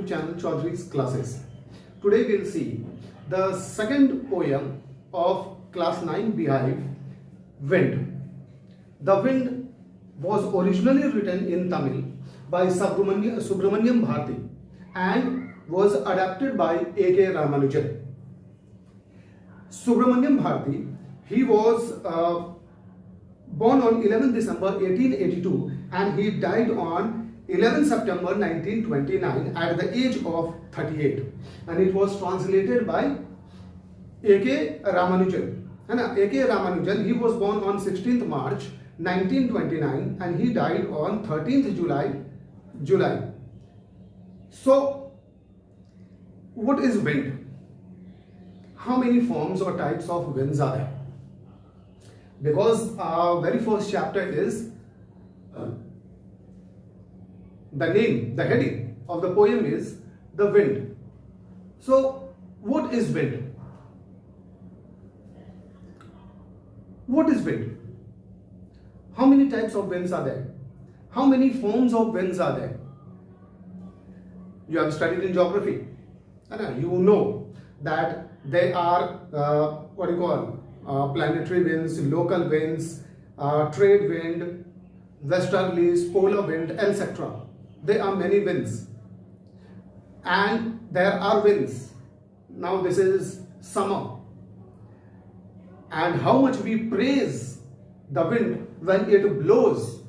YouTube channel Choudhary'S classes. Today we'll see the second poem of class 9 Beehive, Wind. The Wind was originally written in Tamil by Subramaniam Bharati and was adapted by A.K. Ramanujan. Subramaniam Bharati, he was born on 11 December 1882 and he died on 11 September 1929 at the age of 38, and it was translated by A.K. Ramanujan. And A.K. Ramanujan, he was born on 16th March 1929 and he died on 13th July. So, what is wind? How many forms or types of winds are there? Because our very first chapter is the heading of the poem is the wind. So, what is wind? What is wind? How many types of winds are there? How many forms of winds are there? You have studied in geography, and you know that there are planetary winds, local winds, trade wind, westerlies, polar wind, etc. There are many winds, and there are winds. Now this is summer, and how much we praise the wind when it blows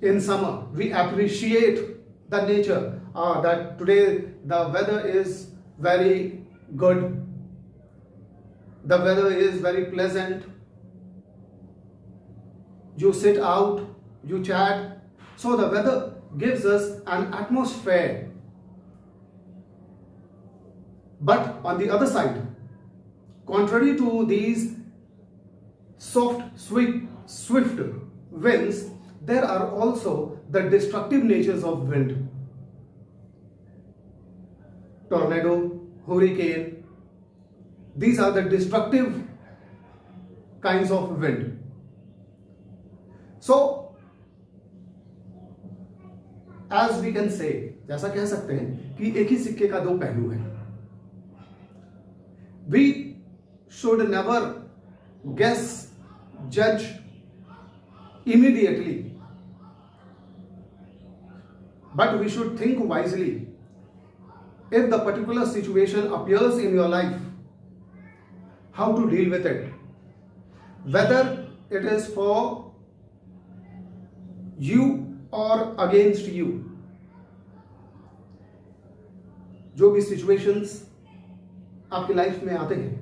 in summer. We appreciate the nature, that today the weather is very good, the weather is very pleasant, you sit out, you chat. So the weather gives us an atmosphere. But on the other side, contrary to these soft, swift winds, there are also the destructive natures of wind. Tornado, hurricane, these are the destructive kinds of wind. So, as we can say, जैसा कह सकते हैं कि एक ही सिक्के का दो पहलू है. We should never guess, judge immediately, but we should think wisely. If the particular situation appears in your life, how to deal with it, whether it is for you or against you. जो भी situations आपकी life में आते हैं,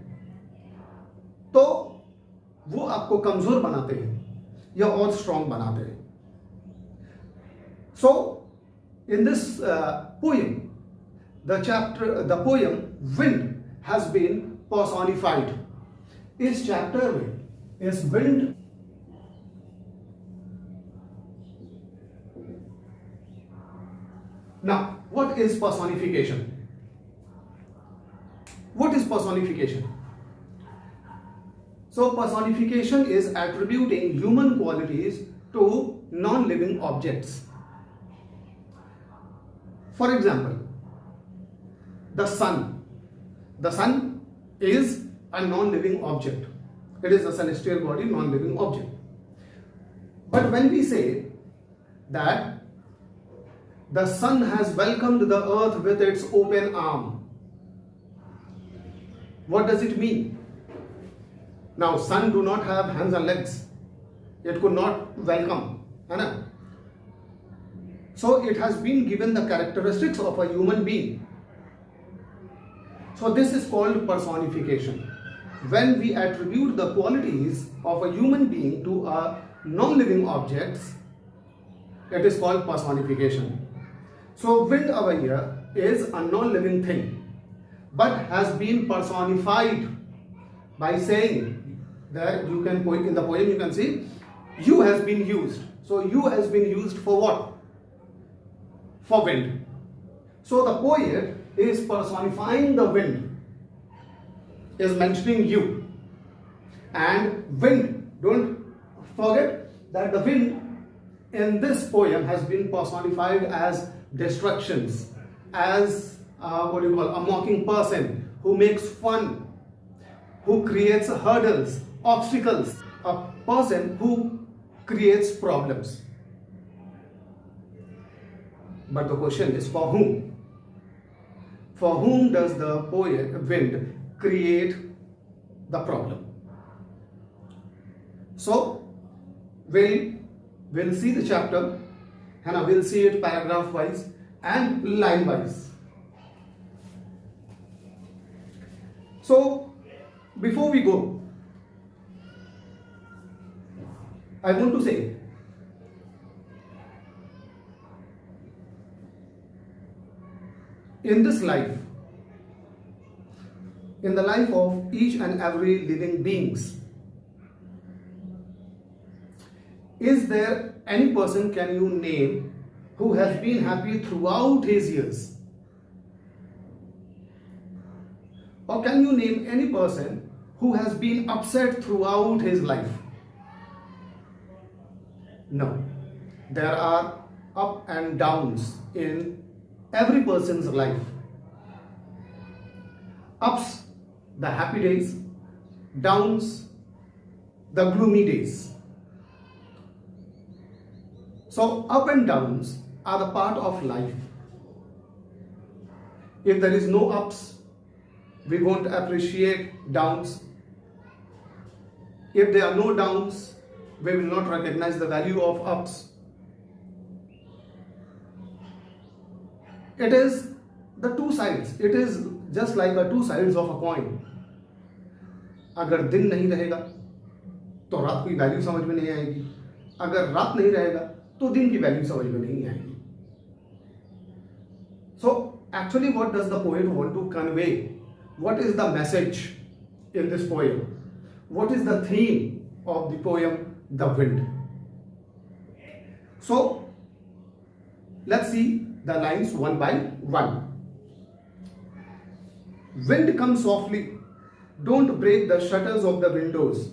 तो वो आपको कमजोर बनाते हैं या और स्ट्रांग बनाते हैं. So, in this poem, the poem Wind has been personified. इस चैप्टर में इस wind Now, what is personification? What is personification? So, personification is attributing human qualities to non-living objects. For example, the sun. The sun is a non-living object. It is a celestial body, non-living object. But when we say that the sun has welcomed the earth with its open arm, what does it mean? Now, sun do not have hands and legs. It could not welcome. So, it has been given the characteristics of a human being. So, this is called personification. When we attribute the qualities of a human being to a non-living objects, it is called personification. So, wind over here is a non-living thing, but has been personified by saying that you can point in the poem, you can see you has been used. So, you has been used for what? For wind. So, the poet is personifying the wind, is mentioning you. And wind, don't forget that the wind in this poem has been personified as destructions, as what do you call, a mocking person who makes fun, who creates hurdles, obstacles, a person who creates problems. But the question is, for whom? For whom does the wind create the problem? So we'll see the chapter, and we'll see it paragraph wise and line wise. So before we go, I want to say in this life, in the life of each and every living beings, is there any person can you name who has been happy throughout his years? Or can you name any person who has been upset throughout his life? No. There are up and downs in every person's life. Ups, the happy days; downs, the gloomy days. So up and downs are the part of life. If there is no ups, we won't appreciate downs. If there are no downs, we will not recognize the value of ups. It is the two sides. It is just like the two sides of a coin. अगर दिन नहीं रहेगा तो रात की value समझ में नहीं आएगी. अगर रात नहीं रहेगा तो दिन की वैल्यू समझ में नहीं आएगी. So actually, what does the poet want to convey? What is the message in this poem? What is the theme of the poem, The Wind? So let's see the lines one by one. Wind comes softly, don't break the shutters of the windows,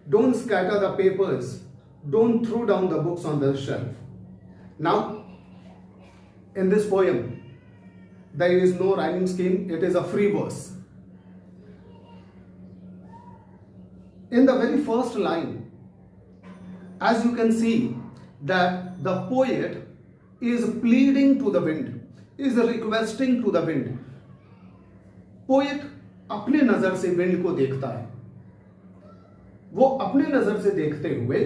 don't scatter the papers, don't throw down the books on the shelf. Now, in this poem, there is no rhyming scheme, it is a free verse. In the very first line, as you can see that the poet is pleading to the wind, is requesting to the wind. Poet अपने नजर से wind को देखता है. वो अपने नजर से देखते हुए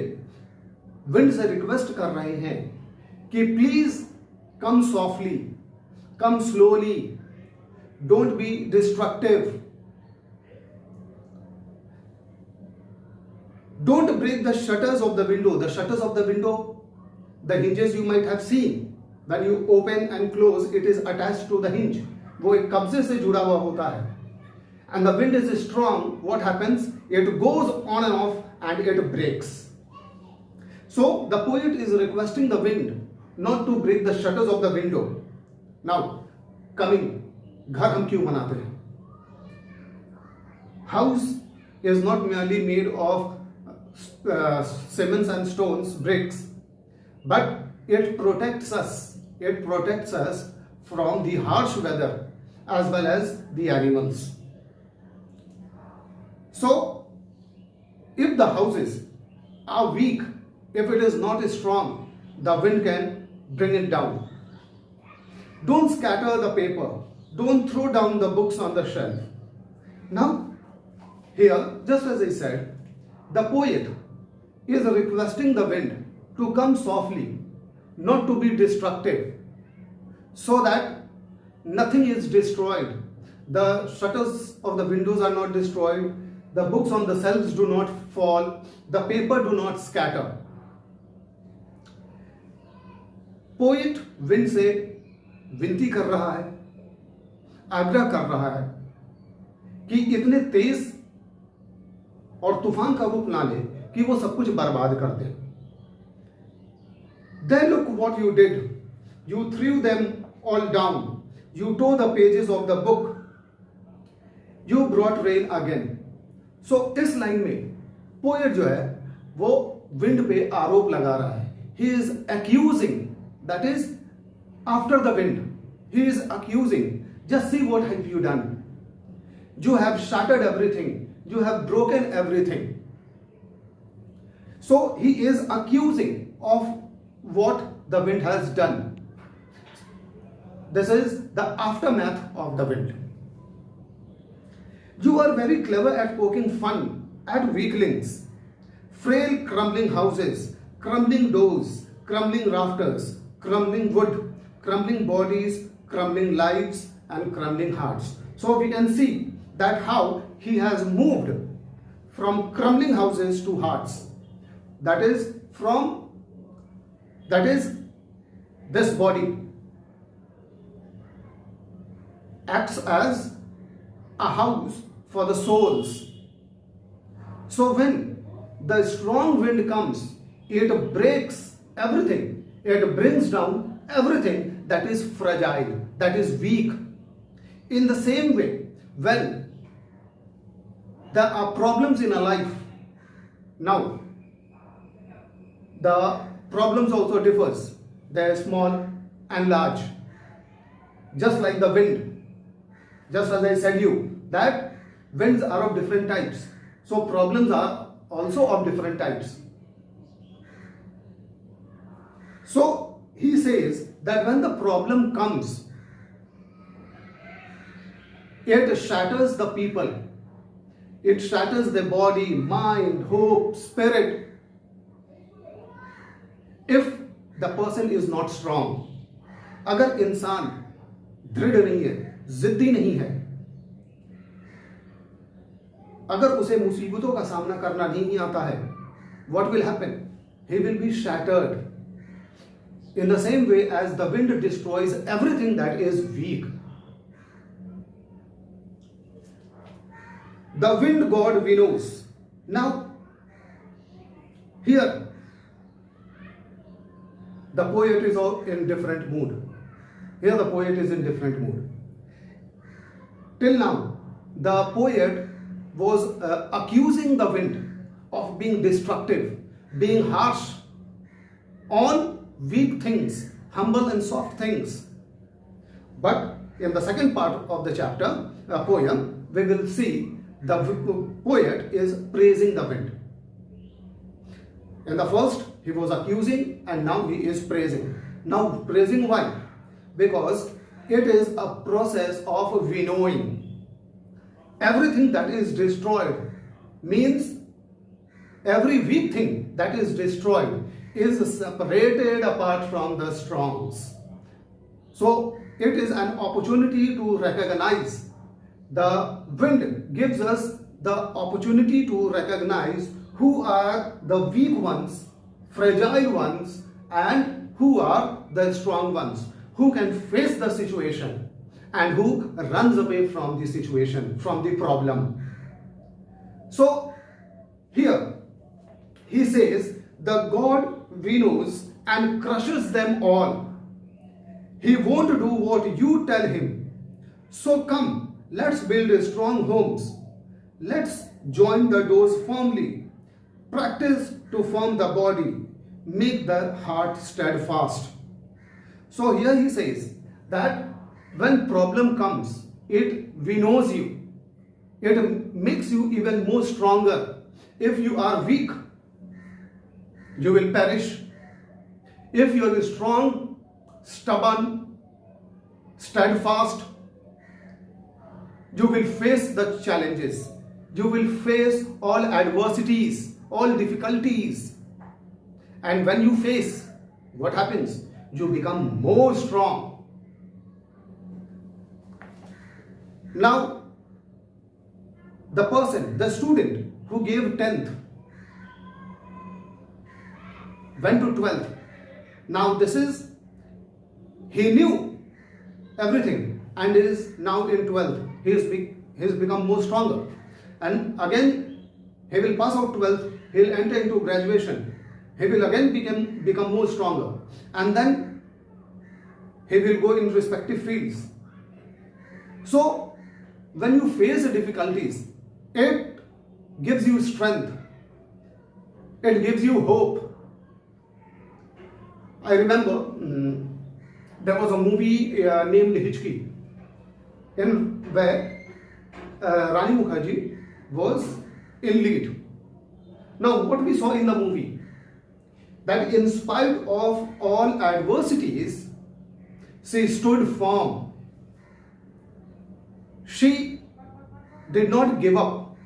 विंड से रिक्वेस्ट कर रहे हैं कि please come softly, come slowly, don't be destructive, don't break the shutters of the window. The shutters of the window, the hinges you might have seen. When you open and close, it is attached to the hinge. वो एक कब्जे से जुड़ा हुआ होता है. And the wind is strong. What happens? It goes on and off and it breaks. So the poet is requesting the wind not to break the shutters of the window. Now, coming, घर हम क्यों बनाते हैं? House is not merely made of cements and stones, bricks, but it protects us. It protects us from the harsh weather as well as the animals. So, if the houses are weak, if it is not strong, the wind can bring it down. Don't scatter the paper. Don't throw down the books on the shelf. Now, here, just as I said, the poet is requesting the wind to come softly, not to be destructive, so that nothing is destroyed. The shutters of the windows are not destroyed, the books on the shelves do not fall, the paper do not scatter. Poet wind से विनती कर रहा है, आग्रह कर रहा है कि इतने तेज और तूफान का रूप ना ले कि वो सब कुछ बर्बाद कर दे. Then look what you did. You threw them all down. You tore the pages of the book. You brought rain again. So इस लाइन में पोएट जो है वो विंड पे आरोप लगा रहा है. He is accusing, that is after the wind. He is accusing. Just see what have you done. You have shattered everything. You have broken everything. So he is accusing of what the wind has done. This is the aftermath of the wind. You are very clever at poking fun at weaklings, frail crumbling houses, crumbling doors, crumbling rafters, crumbling wood, crumbling bodies, crumbling lives, and crumbling hearts. So we can see that how he has moved from crumbling houses to hearts. That is this body acts as a house for the souls. So when the strong wind comes, it breaks everything. It brings down everything that is fragile, that is weak. In the same way, when there are problems in a life, now the problems also differs. They are small and large. Just like the wind. Just as I said you, that winds are of different types. So problems are also of different types. So he says that when the problem comes, it shatters the people. It shatters the body, mind, hope, spirit. If the person is not strong, अगर इंसान दृढ़ नहीं है, जिद्दी नहीं है, अगर उसे मुसीबतों का सामना करना नहीं आता है, what will happen? He will be shattered. In the same way as the wind destroys everything that is weak. The wind god winnows. Now, here, the poet is in different mood. Here the poet is in different mood. Till now, the poet was accusing the wind of being destructive, being harsh on weak things, humble and soft things. But in the second part of the chapter, poem, we will see the poet is praising the wind. In the first, he was accusing and now he is praising. Now praising why? Because it is a process of winnowing. Everything that is destroyed means every weak thing that is destroyed is separated apart from the strongs. So it is an opportunity to recognize. The wind gives us the opportunity to recognize who are the weak ones, fragile ones, and who are the strong ones, who can face the situation and who runs away from the situation, from the problem. So here he says, the God winnows and crushes them all. He won't do what you tell him. So come, let's build strong homes. Let's join the doors firmly. Practice to form the body. Make the heart steadfast. So here he says that when problem comes, it winnows you. It makes you even more stronger. If you are weak, you will perish. If you are strong, stubborn, steadfast, you will face the challenges. You will face all adversities, all difficulties. And when you face, what happens? You become more strong. Now, the person, the student who gave 10th went to 12th. Now this is, he knew everything and is now in 12th. He has become more stronger. And again, he will pass out 12th. He will enter into graduation. He will again become more stronger. And then he will go in respective fields. So, when you face difficulties, it gives you strength. It gives you hope. I remember there was a movie named Hichki, in where Rani Mukherjee was in lead. Now, what we saw in the movie, that in spite of all adversities, she stood firm. She did not give up.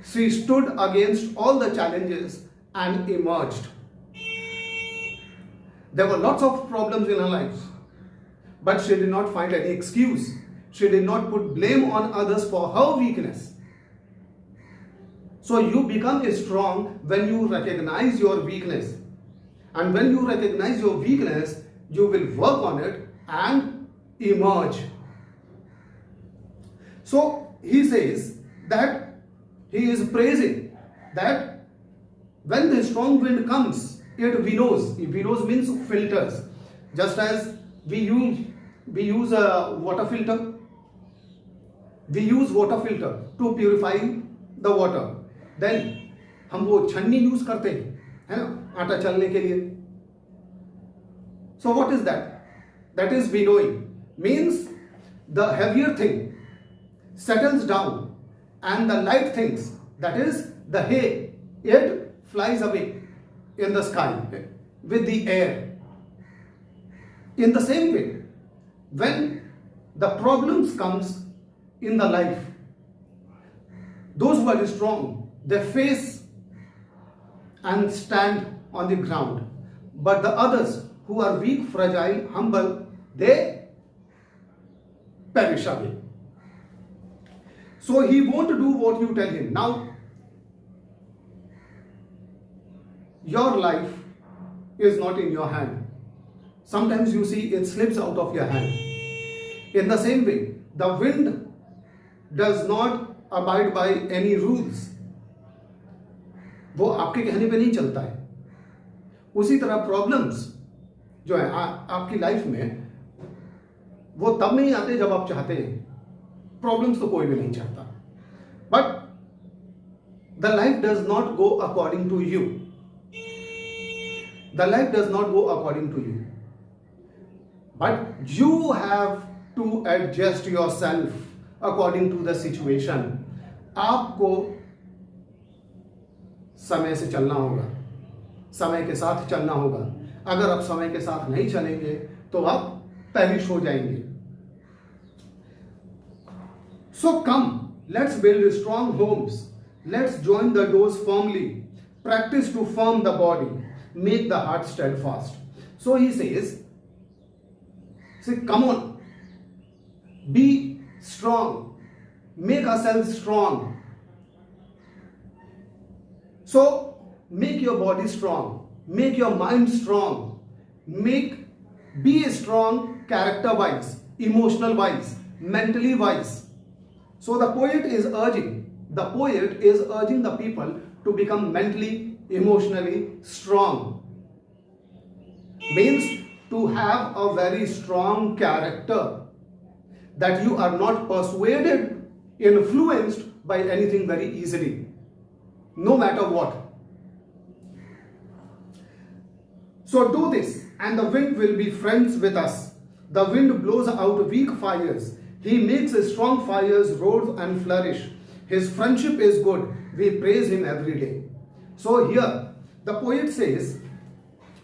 She stood against all the challenges and emerged. There were lots of problems in her life, but she did not find any excuse. She did not put blame on others for her weakness. So you become strong when you recognize your weakness. And when you recognize your weakness, you will work on it and emerge. So he says that he is praising that when the strong wind comes, it winnows. Winnows means filters. Just as we use a water filter. We use water filter to purify the water. Then हम वो छन्नी use करते हैं, है ना, आटा चलने के लिए. So what is that? That is winnowing. Means the heavier thing settles down and the light things, that is the hay, it flies away in the sky with the air. In the same way, when the problems comes in the life, those who are strong, they face and stand on the ground. But the others who are weak, fragile, humble, they perish away. So he won't do what you tell him. Now, your life is not in your hand. Sometimes you see it slips out of your hand. In the same way, the wind does not abide by any rules. वो आपके कहने पे नहीं चलता है. उसी तरह problems जो है आपकी लाइफ में, वो तब नहीं आते जब आप चाहते हैं. प्रॉब्लम्स तो कोई भी नहीं चाहता. But the life does not go according to you. The life does not go according to you. But you have to adjust yourself according to the situation. आपको समय से चलना होगा, समय के साथ चलना होगा. अगर आप समय के साथ नहीं चलेंगे तो आप पेरिश हो जाएंगे. So come, let's build strong homes. Let's join the doors firmly. Practice to firm the body. Make the heart steadfast. So he says, come on, be strong, make ourselves strong. So make your body strong, make your mind strong, be strong character wise, emotional wise, mentally wise. So the poet is urging the people to become mentally, emotionally strong. Means to have a very strong character, that you are not persuaded, influenced by anything very easily, no matter what. So do this, and the wind will be friends with us. The wind blows out weak fires. He makes strong fires roar and flourish. His friendship is good. We praise him every day. So here the poet says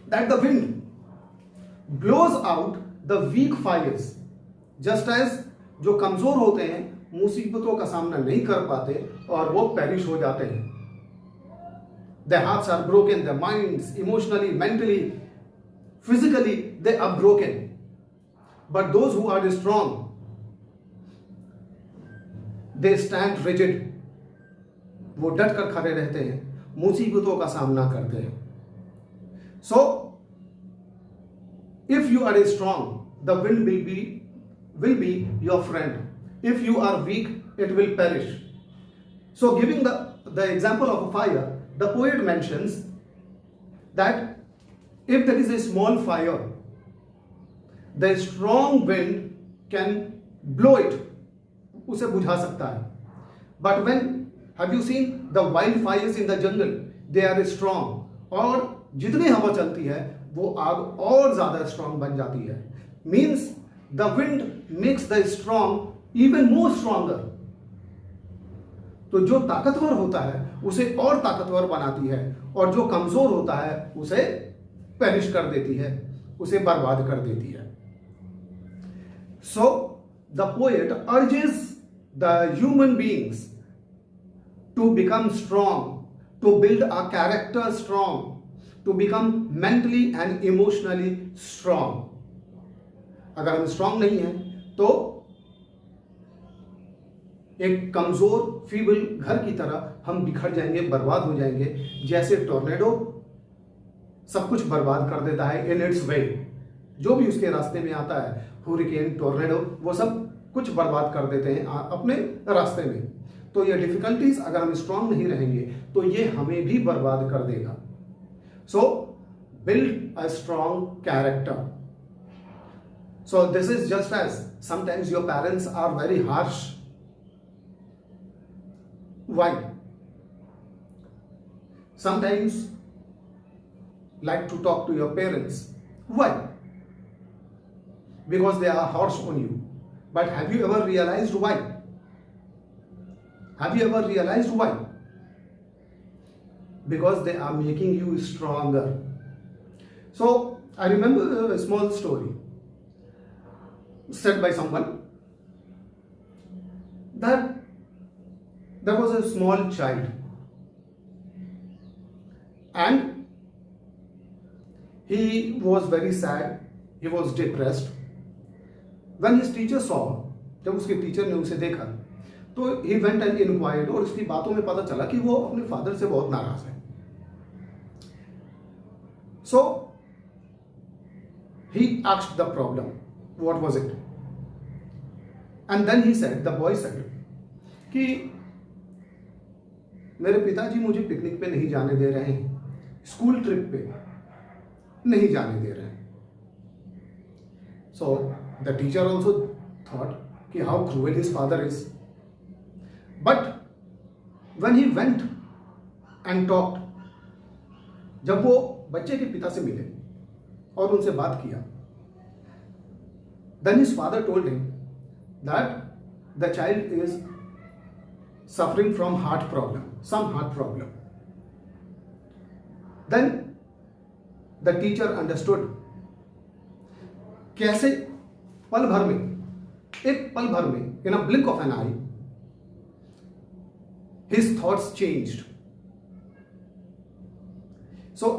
that the wind blows out the weak fires. Just as जो कमजोर होते हैं मुसीबतों का सामना नहीं कर पाते और वो पेरिश हो जाते हैं. Their hearts are broken, their minds, emotionally, mentally, physically, they are broken. But those who are strong, they stand rigid. वो डट कर खड़े रहते हैं, मुसीबतों का सामना करते हैं. So, if you are strong, the wind will be your friend. If you are weak, it will perish. So, giving the example of a fire, the poet mentions that if there is a small fire, the strong wind can blow it, उसे बुझा सकता है. But have you seen the wildfires in the jungle? They are strong. और जितनी हवा चलती है वो आग और ज्यादा स्ट्रांग बन जाती है। Means the wind makes the strong even more stronger. तो जो ताकतवर होता है उसे और ताकतवर बनाती है, और जो कमजोर होता है उसे पेरिश कर देती है, उसे बर्बाद कर देती है। So the poet urges the human beings to become strong, to build a character strong, to become mentally and emotionally strong. अगर हम स्ट्रांग नहीं हैं तो एक कमजोर फीबल घर की तरह हम बिखर जाएंगे, बर्बाद हो जाएंगे। जैसे टॉर्नेडो सब कुछ बर्बाद कर देता है इन इट्स वे, जो भी उसके रास्ते में आता है, हुरिकेन, टॉर्नेडो, वो सब कुछ बर्बाद कर देते हैं अपने रास्ते में। तो ये डिफिकल्टीज अगर हम स्ट्रांग नहीं रहेंगे तो ये हमें भी बर्बाद कर देगा। So build a strong character. So this is just as sometimes your parents are very harsh. Why? Sometimes like to talk to your parents. Why? Because they are harsh on you. But have you ever realized why? Have you ever realized why? Because they are making you stronger. So I remember a small story said by someone that there was a small child and he was very sad, he was depressed. When his teacher saw, जब उसके teacher ने उसे देखा तो he went and inquired, और उसकी बातों में पता चला कि वो अपने फादर से बहुत नाराज है। So he asked the problem, what was it? And then he said, the boy said कि मेरे पिताजी मुझे पिकनिक पे नहीं जाने दे रहे हैं, स्कूल ट्रिप पे नहीं जाने दे रहे हैं। So the teacher also thought कि how cruel his father is. But when he went and talked, जब वो बच्चे के पिता से मिले और उनसे बात किया, then his father told him that the child is suffering from heart problem, some heart problem. Then the teacher understood कैसे पल भर में, एक पल भर में, in a blink of an eye, his thoughts changed. So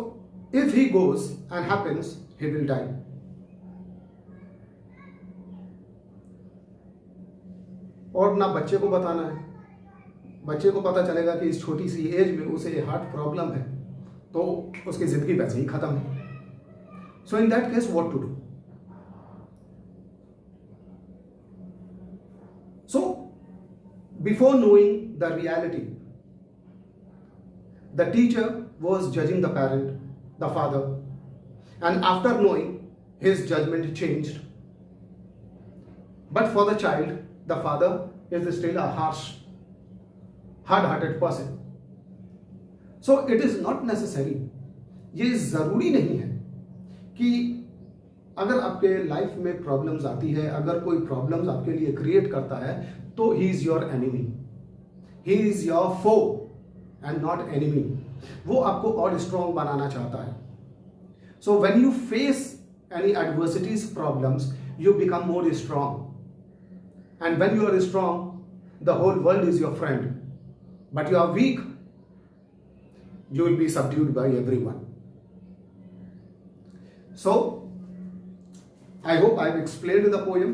if he goes and happens, he will die. और ना बच्चे को बताना है, बच्चे को पता चलेगा कि इस छोटी सी एज में उसे हार्ट प्रॉब्लम है तो उसकी जिंदगी वैसे ही खत्म है। So in that case what to do? So before knowing the reality, the teacher was judging the parent, the father, and after knowing, his judgment changed. But for the child, the father is still a harsh, hard-hearted person. So it is not necessary, ये ज़रूरी नहीं है कि अगर आपके life में problems आती है, अगर कोई प्रॉब्लम्स आपके लिए क्रिएट करता है तो he is your enemy, he is your foe and not enemy. वो आपको और स्ट्रॉन्ग बनाना चाहता है। So when you face any adversities, problems, you become more strong, and when you are strong the whole world is your friend, but you are weak, you will be subdued by everyone. So I hope I have explained the poem.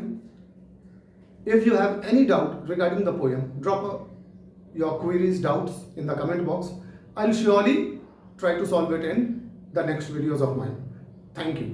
If you have any doubt regarding the poem, drop your queries, doubts in the comment box. I'll surely try to solve it in the next videos of mine. Thank you.